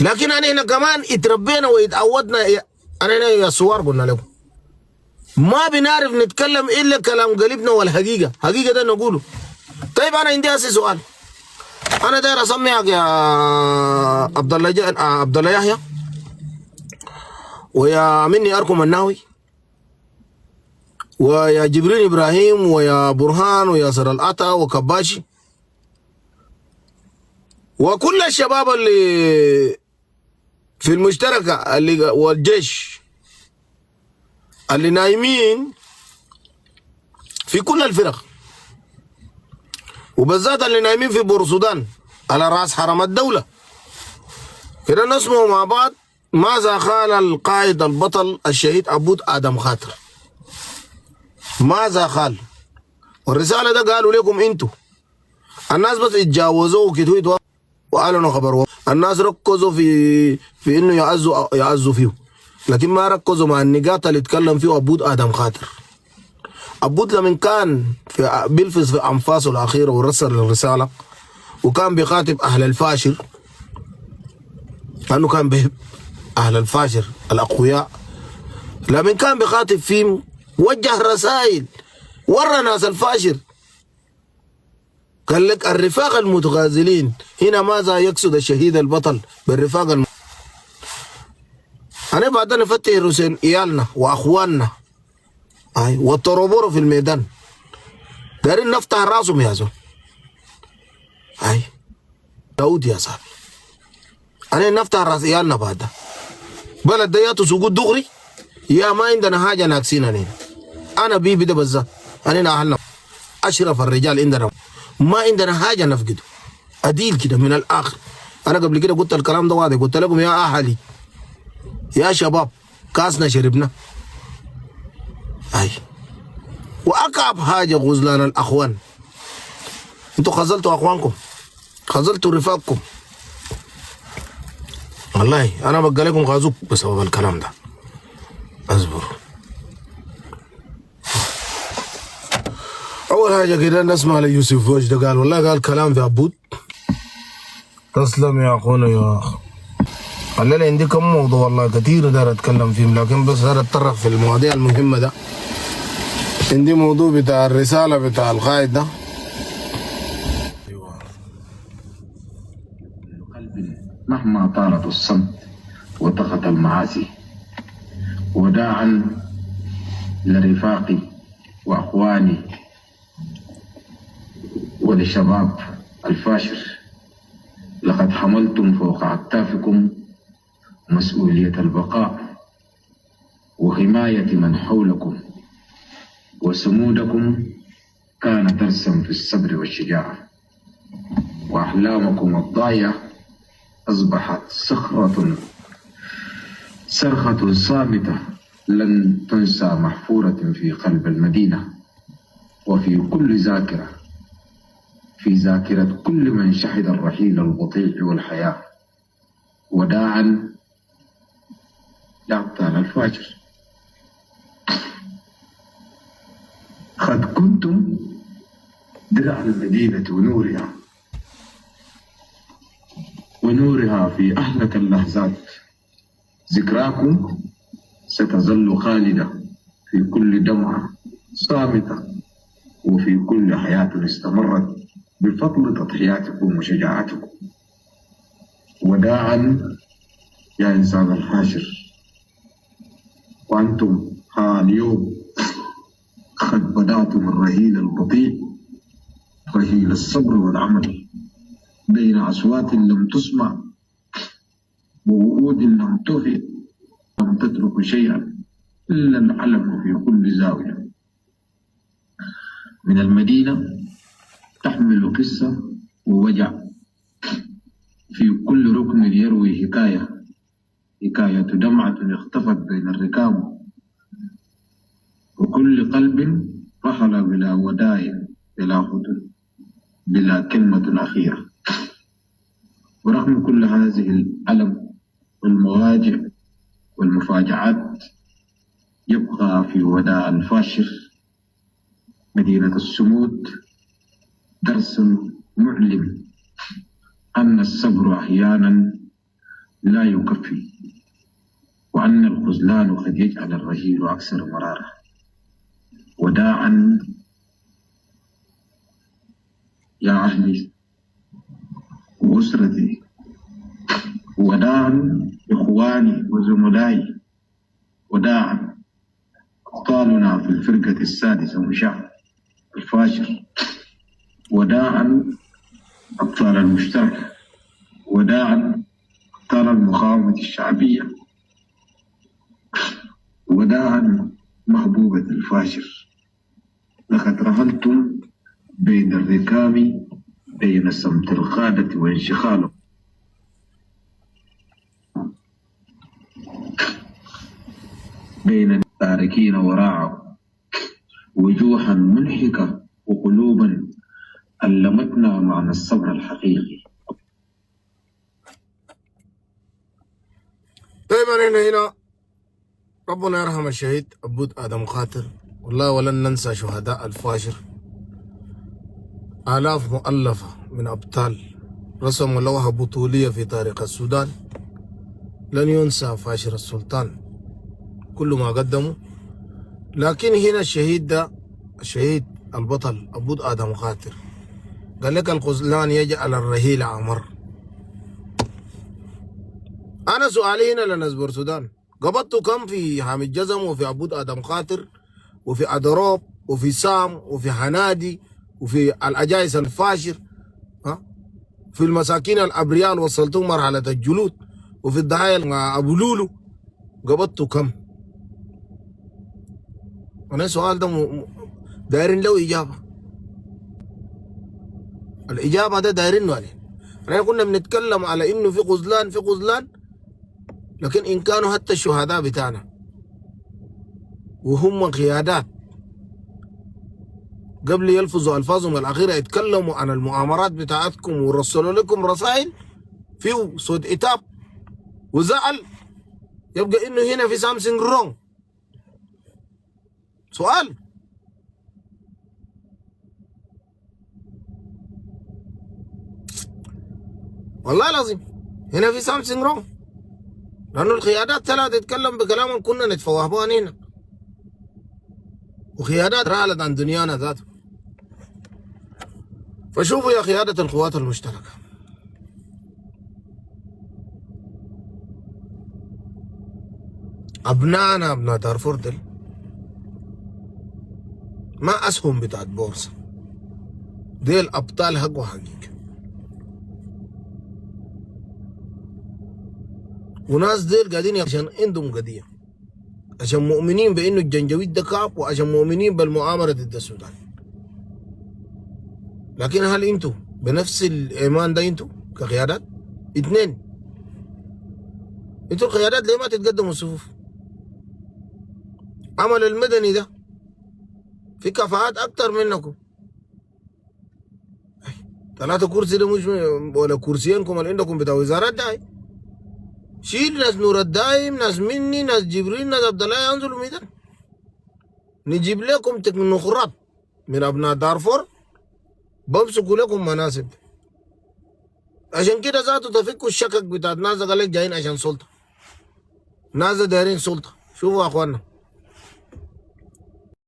لكن أنا هنا كمان اتربينا واتعودنا. أنا هنا يا سوار قلنا لكم ما بنعرف نتكلم إلا كلام قلبنا والحقيقة، حقيقة ده نقوله. طيب أنا عندي هسه سؤال، أنا داير أسمعك يا عبد الله عبد الله يحيى ويا مني أركم الناوي ويا جبريل إبراهيم ويا برهان ويا سر العطا وكباشي وكل الشباب اللي في المشتركة اللي والجيش اللي نايمين في كل الفرق، وبالذات اللي نايمين في بورسودان على رأس حرم الدولة. كده نسمع مع بعض ماذا قال القائد البطل الشهيد عبود آدم خاطر، ماذا قال. والرسالة ده قالوا لكم انتوا الناس بس اتجاوزوا وكتويتوا وقالوا خبروا. الناس ركزوا في انه يعزوا فيه، لكن ما ركزوا مع النقاط اللي اتكلم فيه عبود آدم خاطر. عبود لما كان بيلفظ في انفاسه الاخيره ورسل الرساله وكان بيخاطب اهل الفاشر، لانه كان بيحب اهل الفاشر الاقوياء. لما كان بيخاطب فيهم وجه رسائل ورى ناس الفاشر، قال لك الرفاق المتغازلين. هنا ماذا يقصد الشهيد البطل بالرفاق أنا بعدين نفتح رسين إيالنا وأخواننا والطروبورو في الميدان، دارين نفتح راسهم يا زول. داود يا صاحبي، أنا نفتح راس إيالنا بعد بلد دياتو سقود دغري يا ما عندنا حاجة ناقصين. أنا بيبي ده بالذات أنا أهلنا أشرف الرجال عندنا، ما عندنا حاجة نفقده. أديل كده من الآخر. أنا قبل كده قلت الكلام ده واضح، قلت لكم يا أهلي يا شباب كاسنا شربنا. وأكعب حاجة غزلان الأخوان، انتوا خذلتوا أخوانكم، خذلتوا رفاقكم. والله أنا بقى لكم غازوك بسبب الكلام ده. اصبروا. أول حاجة كده نسمع ليوسف وجد قال، والله قال كلام في عبود. تسلم يا أخونا يا أخ. الليلة عندي كم موضوع والله كثير داير أتكلم فيهم، لكن بس داير أتطرق في المواضيع المهمة ده. عندي موضوع بتاع الرسالة بتاع القائد ده. قلب مهما طالت الصمت وطغت المعاصي، وداعا لرفاقي وأخواني ولشباب الفاشر، لقد حملتم فوق أكتافكم مسؤولية البقاء وحماية من حولكم، وصمودكم كان درسا في الصبر والشجاعة، وأحلامكم الضايعة أصبحت صرخة صامتة لن تنسى، محفورة في قلب المدينة وفي كل ذاكرة، في ذاكرة كل من شهد الرحيل البطيء والحياة. وداعا لأبطال الفجر، قد كنتم درع المدينة ونورها في أهلك اللحظات. ذكراكم ستظل خالدة في كل دمعة صامتة وفي كل حياة استمرت بفضل تضحياتكم وشجاعتكم. وداعا يا إنسان الحاشر، وأنتم ها اليوم قد بدأتم الرحيل البطيء، رحيل الصبر والعمل بين أصوات لم تسمع ووعود لم تفي، لم تترك شيئا إلا العلم في كل زاوية من المدينة، تحمل قصة ووجع، في كل ركن يروي حكاية دمعة اختفت بين الركام، وكل قلب رحل بلا وداع بلا خطر بلا كلمة أخيرة. ورغم كل هذه الألم والمواجع والمفاجآت، يبقى في وداع الفاشر مدينة الصمود درس معلم أن الصبر أحيانا لا يكفي، وأن الخذلان قد يجعل الرحيل أكثر مرارة. وداعا يا أهلي وأسرتي، وداعا إخواني وزملائي، وداعا أبطالنا في الفرقة السادسة مشاع الفاشر، وداعا أبطال المشتركة، وداعا أبطال المقاومة الشعبية، وداعا محبوبة الفاشر. لقد رهنتم بين الركام، بين صمت القادة وانشغاله، بين التاركين وراءه، وجوها منحكة وقلوبا علمتنا معنى الصبر الحقيقي. دائما هنا ربنا يرحم الشهيد عبود آدم خاطر، والله ولن ننسى شهداء الفاشر. آلاف مؤلفة من أبطال رسموا لوحة بطولية في تاريخ السودان. لن ينسى فاشر السلطان كل ما قدموا. لكن هنا الشهيد ده، الشهيد البطل عبود آدم خاطر، قال لك الخذلان يجعل الرحيل عمر. أنا سؤالي هنا لنزبر السودان، قبضتوا كم في حامد جزم وفي عبود آدم خاطر وفي أدروب وفي سام وفي حنادي وفي الأجايس الفاشر؟ ها؟ في المساكين الأبرياء وصلتوا مرحلة الجلود، وفي الضحايا مع أبو لولو قبضتوا كم؟ أنا سؤال ده دايرين له إجابة. الإجابة ده دايرين عليه. احنا كنا بنتكلم على إنه في خذلان في خذلان، لكن إن كانوا حتى الشهداء بتاعنا وهم قيادات قبل يلفظوا ألفاظهم الأخيرة يتكلموا عن المؤامرات بتاعتكم ورسلوا لكم رسائل فيه صوت إتاب وزعل، يبقى إنه هنا في سامسونج رونج. سؤال، والله لازم هنا في سامسونج رونج، لأنه القيادات ثلاثة تتكلم بكلام كنا نتفوه به هنا، وقيادات رحلت عن دنيانا ذاته. فشوفوا يا قيادة القوات المشتركة، أبنائنا أبناء دارفور دل ما أسهم بتاعت بورصة، ديل أبطال حق وحقيقة، وناس ديل قاعدين عشان عندهم قضية، عشان مؤمنين بإنه الجنجويد ده كعب، وعشان مؤمنين بالمؤامرة ضد السودان. لكن هل انتوا بنفس الإيمان ده انتوا كقيادات؟ اثنين، انتوا القيادات ليه ما تتقدموا الصفوف؟ عمل المدني ده في كفاءات أكتر منكم. 3 كرسي ده مش ولا كرسيينكم اللي عندكم بتاع وزارات ده. شيل ناس نور الدايم، ناس مني، ناس جبريل، ناس عبد الله ينزلوا ميدان، نجيب لكم تكنوقراط من أبناء دارفور بمسكوا لكم مناصب. عشان كده ذاته تفكوا الشكك بتاعت ناس قال لك جايين عشان سلطة، ناس دايرين سلطة. شوفوا يا اخوانا،